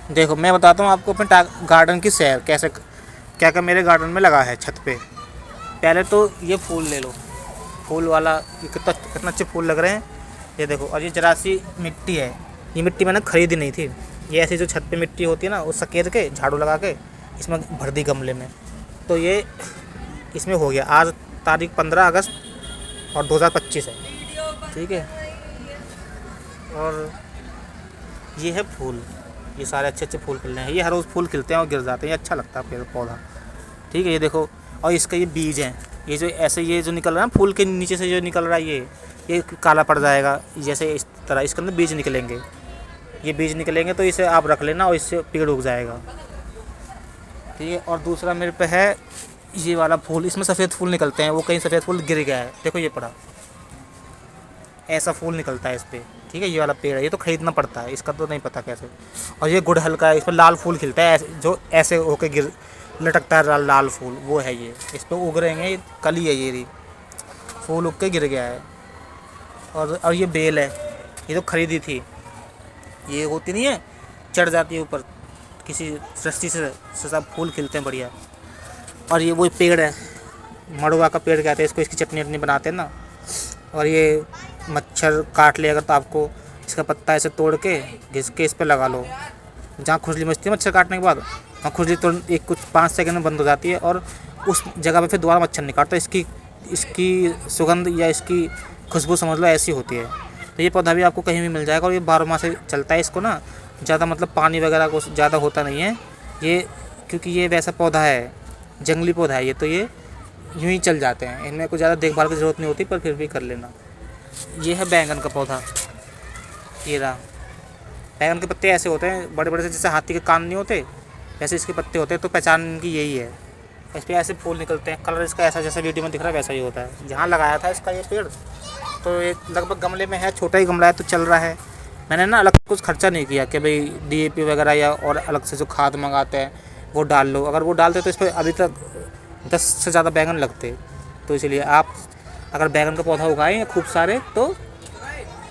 देखो मैं बताता हूँ आपको अपने गार्डन की सैर कैसे, क्या क्या मेरे गार्डन में लगा है छत पे। पहले तो ये फूल ले लो, फूल वाला ये कितना कितना अच्छे फूल लग रहे हैं, ये देखो। और ये जरा सी मिट्टी है, ये मिट्टी मैंने खरीदी नहीं थी, ये ऐसी जो छत पे मिट्टी होती है ना, वो सकेर के झाड़ू लगा के इसमें भर दी गमले में। तो ये इसमें हो गया। आज तारीख 15 अगस्त और 2025 है, ठीक है। और ये है फूल, ये सारे अच्छे अच्छे फूल खिल रहे हैं। ये हर रोज़ फूल खिलते हैं और गिर जाते हैं, ये अच्छा लगता है पेड़ पौधा, ठीक है। ये देखो, और इसका ये बीज है, ये जो ऐसे ये जो निकल रहा है ना फूल के नीचे से जो निकल रहा है, ये काला पड़ जाएगा जैसे इस तरह, इसके अंदर बीज निकलेंगे। ये बीज निकलेंगे तो इसे आप रख लेना और इससे पेड़ उग जाएगा, ठीक है। और दूसरा मेरे पे है ये वाला फूल, इसमें सफ़ेद फूल निकलते हैं, वो कहीं सफ़ेद फूल गिर गया है, देखो ये पड़ा, ऐसा फूल निकलता है इस पर, ठीक है। ये वाला पेड़ है, ये तो ख़रीदना पड़ता है, इसका तो नहीं पता कैसे। और ये गुड़हल का है, इस पर लाल फूल खिलता है जो ऐसे होके गिर लटकता है, लाल फूल, वो है ये, इस पर उग रहे हैं, कली है ये रही, फूल उग के गिर गया है। और ये बेल है, ये तो ख़रीदी थी, ये होती नहीं है, चढ़ जाती है ऊपर किसी रस्सी से सब फूल खिलते हैं बढ़िया। और ये वो पेड़ है, मड़ुआ का पेड़ कहते हैं इसको, इसकी चटनी वटनी बनाते हैं ना। और ये मच्छर काट ले अगर तो आपको इसका पत्ता ऐसे तोड़ के घिस के इस पर लगा लो, जहाँ खुजली मचती है मच्छर काटने के बाद, वहाँ खुजली तो एक कुछ 5 सेकंड में बंद हो जाती है, और उस जगह पे फिर दोबारा मच्छर नहीं काटता। इसकी सुगंध या इसकी खुशबू समझ लो ऐसी होती है। तो ये पौधा भी आपको कहीं भी मिल जाएगा, और ये 12 माह से चलता है। इसको ना ज़्यादा मतलब पानी वगैरह को ज़्यादा होता नहीं है ये, क्योंकि ये वैसा पौधा है, जंगली पौधा है ये, तो ये यूँ ही चल जाते हैं, इनमें कुछ ज़्यादा देखभाल की ज़रूरत नहीं होती, पर फिर भी कर लेना। ये है बैंगन का पौधा, ये रहा। बैंगन के पत्ते ऐसे होते हैं बड़े बड़े से, जैसे हाथी के कान नहीं होते वैसे इसके पत्ते होते हैं, तो पहचान इनकी यही है। इस पर ऐसे फूल निकलते हैं, कलर इसका ऐसा जैसा वीडियो में दिख रहा है वैसा ही होता है। जहाँ लगाया था इसका ये पेड़, तो ये लगभग गमले में है, छोटा ही गमला है तो चल रहा है। मैंने ना अलग कुछ खर्चा नहीं किया कि भाई DAP वगैरह या और अलग से जो खाद मंगाते हैं वो डाल लो। अगर वो डालते तो इस पर अभी तक 10 से ज़्यादा बैंगन लगते। तो इसलिए आप अगर बैंगन का पौधा उगाएं खूब सारे, तो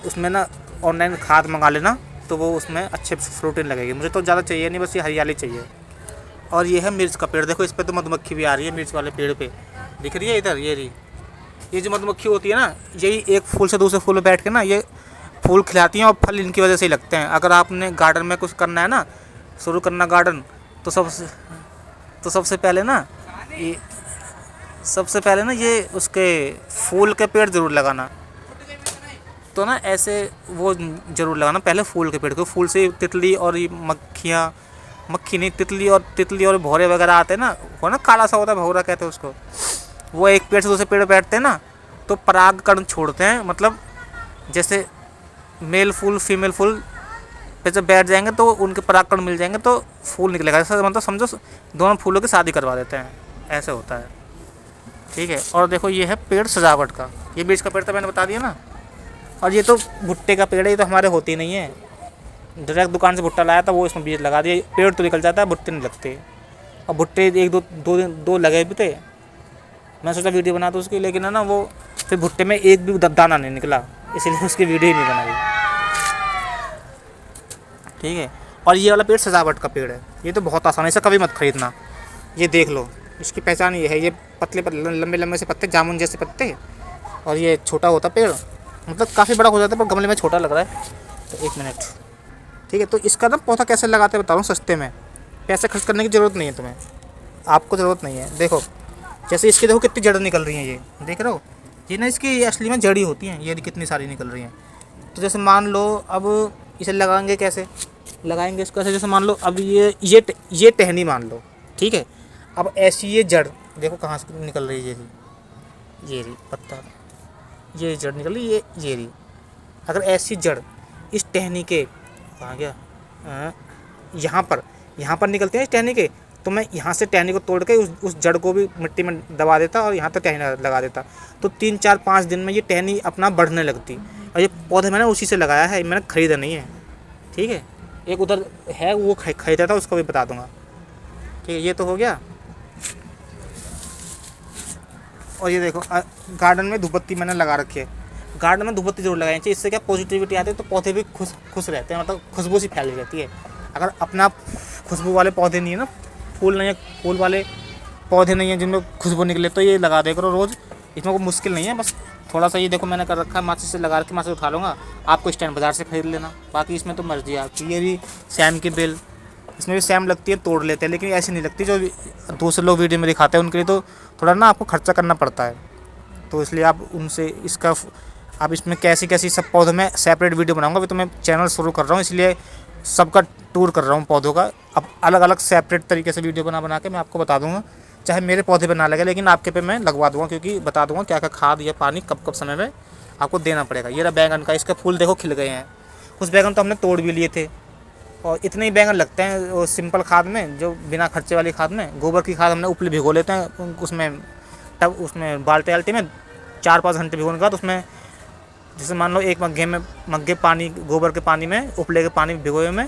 उसमें ना ऑनलाइन खाद मंगा लेना, तो वो उसमें अच्छे फ्रूटिन लगेगी। मुझे तो ज़्यादा चाहिए नहीं, बस ये हरियाली चाहिए। और ये है मिर्च का पेड़, देखो इस पर तो मधुमक्खी भी आ रही है, मिर्च वाले पेड़ पे दिख रही है इधर, ये रही। ये जो मधुमक्खी होती है ना, यही एक फूल से दूसरे फूल में बैठ के ना ये फूल खिलाती हैं, और फल इनकी वजह से ही लगते हैं। अगर आपने गार्डन में कुछ करना है ना, शुरू करना गार्डन, तो सबसे पहले ना ये उसके फूल के पेड़ ज़रूर लगाना। तो ना ऐसे वो ज़रूर लगाना पहले फूल के पेड़ को, फूल से तितली और ये मक्खी नहीं, तितली और भौरे वगैरह आते हैं ना, वो ना काला सा होता है, भौरा कहते हैं उसको। वो एक पेड़ से दूसरे पेड़ बैठते हैं ना, तो परागकण छोड़ते हैं, मतलब जैसे मेल फूल फीमेल फूल पे जब बैठ जाएंगे तो उनके परागकण मिल जाएंगे, तो फूल निकलेगा। ऐसा मतलब समझो दोनों फूलों की शादी करवा देते हैं, ऐसे होता है, ठीक है। और देखो ये है पेड़ सजावट का, ये बीज का पेड़ तो मैंने बता दिया ना। और ये तो भुट्टे का पेड़ है, ये तो हमारे होती ही नहीं है, डायरेक्ट दुकान से भुट्टा लाया था, वो इसमें बीज लगा दिया, पेड़ तो निकल जाता है, भुट्टे नहीं लगते। और भुट्टे एक दो लगे भी थे, मैं सोचा वीडियो बना दूँ उसकी, लेकिन है ना वो फिर भुट्टे में एक भी दाना नहीं निकला, इसलिए उसकी वीडियो ही नहीं बनाई, ठीक है। और ये वाला पेड़ सजावट का पेड़ है, ये तो बहुत आसान है, इसे कभी मत खरीदना। ये देख लो, इसकी पहचान ये है, ये पतले लंबे लंबे से पत्ते, जामुन जैसे पत्ते, और ये छोटा होता पेड़, मतलब काफ़ी बड़ा हो जाता है पर गमले में छोटा लग रहा है। तो 1 मिनट, ठीक है। तो इसका ना पौधा कैसे लगाते हैं बता रहा हूँ, सस्ते में, पैसे खर्च करने की ज़रूरत नहीं है तुम्हें, आपको ज़रूरत नहीं है। देखो जैसे इसकी देखो कितनी जड़ निकल रही हैं, ये देख रहे हो, ये ना इसकी असली में जड़ी होती हैं, ये कितनी सारी निकल रही हैं। तो जैसे मान लो अब इसे लगाएंगे, कैसे लगाएंगे इसको, ऐसे जैसे मान लो अब ये टहनी मान लो, ठीक है। अब ऐसी ये जड़ देखो कहाँ से निकल रही है, ये रही पत्ता, ये जड़ निकल रही, ये रही। अगर ऐसी जड़ इस टहनी के कहाँ गया, यहाँ पर निकलती है इस टहनी के, तो मैं यहाँ से टहनी को तोड़ के उस जड़ को भी मिट्टी में दबा देता और यहाँ तक टहनी लगा देता, तो 3 4 5 दिन में ये टहनी अपना बढ़ने लगती। और ये पौधा मैंने उसी से लगाया है, मैंने ख़रीदा नहीं है, ठीक है। एक उधर है वो ख़रीदा था, उसको भी बता दूँगा, ठीक है। ये तो हो गया। और ये देखो गार्डन में धूपबत्ती मैंने लगा रखी है, गार्डन में धूपबत्ती जरूर लगानी चाहिए, इससे क्या पॉजिटिविटी आती है, तो पौधे भी खुश रहते हैं, मतलब खुशबू सी फैली रहती है। अगर अपना खुशबू वाले पौधे नहीं है ना, फूल नहीं है, फूल वाले पौधे नहीं हैं जिनमें खुशबू निकले, तो ये लगा दे करो रोज़। इसमें कोई मुश्किल नहीं है, बस थोड़ा सा ये देखो मैंने कर रखा है, माचिस से लगा के माचिस उठा लूँगा। आपको स्टैंड बाज़ार से खरीद लेना, बाकी इसमें तो मर्जी है आपकी। ये भी सैम की बेल, इसमें भी सैम लगती है, तोड़ लेते हैं, लेकिन ऐसी नहीं लगती जो दूसरे लोग वीडियो में दिखाते हैं। उनके लिए तो थोड़ा ना आपको खर्चा करना पड़ता है, तो इसलिए आप उनसे इसका अब इसमें कैसी कैसी सब पौधों में सेपरेट वीडियो बनाऊंगा। अभी तो मैं चैनल शुरू कर रहा हूँ, इसलिए सबका टूर कर रहा हूँ पौधों का। अब अलग अलग सेपरेट तरीके से वीडियो बना के मैं आपको बता दूंगा, चाहे मेरे पौधे पे ना लगे लेकिन आपके पे मैं लगवा दूंगा, क्योंकि बता दूंगा क्या क्या खाद या पानी कब कब समय में आपको देना पड़ेगा। ये रहा बैंगन का, इसके फूल देखो खिल गए हैं। कुछ बैंगन तो हमने तोड़ भी लिए थे, और इतने ही बैंगन लगते हैं वो सिंपल खाद में, जो बिना खर्चे वाली खाद में। गोबर की खाद हमने ऊपर भिगो लेते हैं उसमें, तब उसमें बाल्टी आल्टी में 4-5 घंटे भिगोने के बाद उसमें, जैसे मान लो एक मग्गे पानी, गोबर के पानी में, उपले के पानी भिगोए में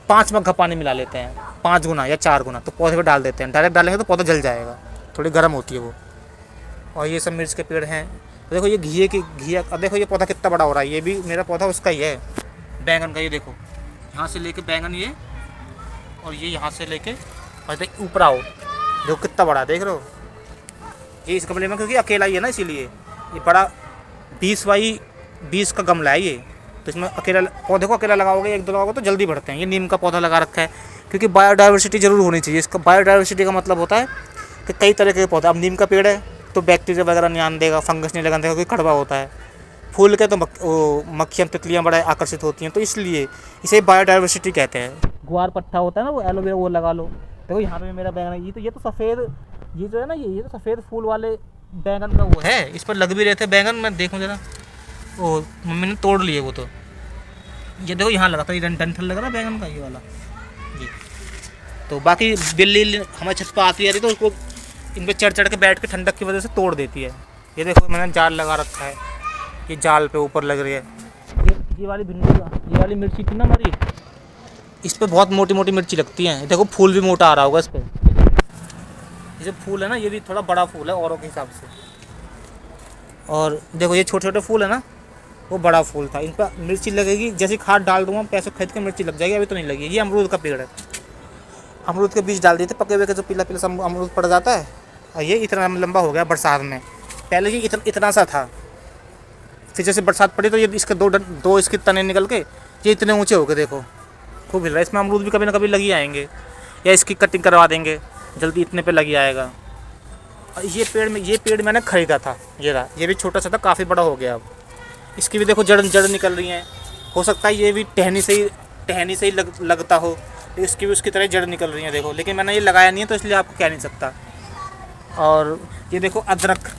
5 मग्गा पानी मिला लेते हैं, 5 गुना या 4 गुना, तो पौधे पे डाल देते हैं। डायरेक्ट डालेंगे तो पौधा जल जाएगा, थोड़ी गर्म होती है वो। और ये सब मिर्च के पेड़ हैं। तो देखो ये घिया, अब देखो ये पौधा कितना बड़ा हो रहा है, ये भी मेरा पौधा उसका ही है, बैंगन का। ये देखो यहाँ से लेके बैंगन ये, और ये यहाँ से लेके और ऊपर आओ, देखो कितना बड़ा, देख रहे हो। ये इस गमले में क्योंकि अकेला ही है ना, इसीलिए ये बड़ा 20x20 का गमला है ये। तो इसमें अकेला पौधे को अकेला लगाओगे, एक दो लगाओगे तो जल्दी बढ़ते हैं। ये नीम का पौधा लगा रखा है, क्योंकि बायोडाइवर्सिटी जरूर होनी चाहिए। इसका बायोडाइवर्सिटी का मतलब होता है कि कई तरह के पौधे, अब नीम का पेड़ है तो बैक्टीरिया वगैरह नहीं आने देगा, फंगस नहीं लगाने देगा, क्योंकि कड़वा होता है। फूल के तो मक्खियाँ तितलियाँ बड़ा आकर्षित होती हैं, तो इसलिए इसे बायोडाइवर्सिटी कहते हैं। गुआर पत्ता होता है ना, वो एलोवेरा, वो लगा लो। देखो यहाँ पे मेरा बैंगन है, ये तो सफ़ेद, ये जो है ना, ये तो सफ़ेद फूल वाले बैंगन का वो है। इस पर लग भी रहे थे बैंगन, मैं देखूँ जरा, वो मम्मी ने तोड़ लिए वो तो। ये देखो यहाँ लगा था, ये डंठल लग रहा है बैंगन का, ये वाला जी। तो बाकी बिल्ली हमारे छत पर आती है तो उसको इन पर चढ़ के बैठ के ठंडक की वजह से तोड़ देती है। ये देखो मैंने जाल लगा रखा है, ये जाल पे ऊपर लग रही है। ये वाली भिंडी, ये वाली मिर्ची थी ना हमारी, इस पर बहुत मोटी मोटी मिर्ची लगती है। देखो फूल भी मोटा आ रहा होगा इस पर। ये जो फूल है ना, ये भी थोड़ा बड़ा फूल है औरों के हिसाब से। और देखो ये छोटे छोटे फूल है ना, वो बड़ा फूल था। इन पर मिर्ची लगेगी, जैसे खाद डाल दूंगा पैसे खरीद के मिर्ची लग जाएगी, अभी तो नहीं लगी। ये अमरूद का पेड़ है, अमरूद के बीज डाल दिए थे, पके हुए के जो पीला पीला अमरूद पड़ जाता है। और ये इतना लंबा हो गया बरसात में, पहले ये इतना सा था, फिर जैसे बरसात पड़ी तो ये इसके दो इसके तने निकल के ये इतने ऊँचे हो गए। देखो खूब हिल रहा है। इसमें अमरूद भी कभी ना कभी लगी आएंगे, या इसकी कटिंग करवा देंगे जल्दी, इतने पे लगी आएगा। और ये पेड़ मैंने ख़रीदा था, ये भी छोटा सा था, काफ़ी बड़ा हो गया अब। इसकी भी देखो जड़ निकल रही हैं। हो सकता है ये भी टहनी से ही लगता हो, तो इसकी भी उसकी तरह जड़ निकल रही हैं देखो, लेकिन मैंने ये लगाया नहीं है तो इसलिए आपको कह नहीं सकता। और ये देखो अदरक,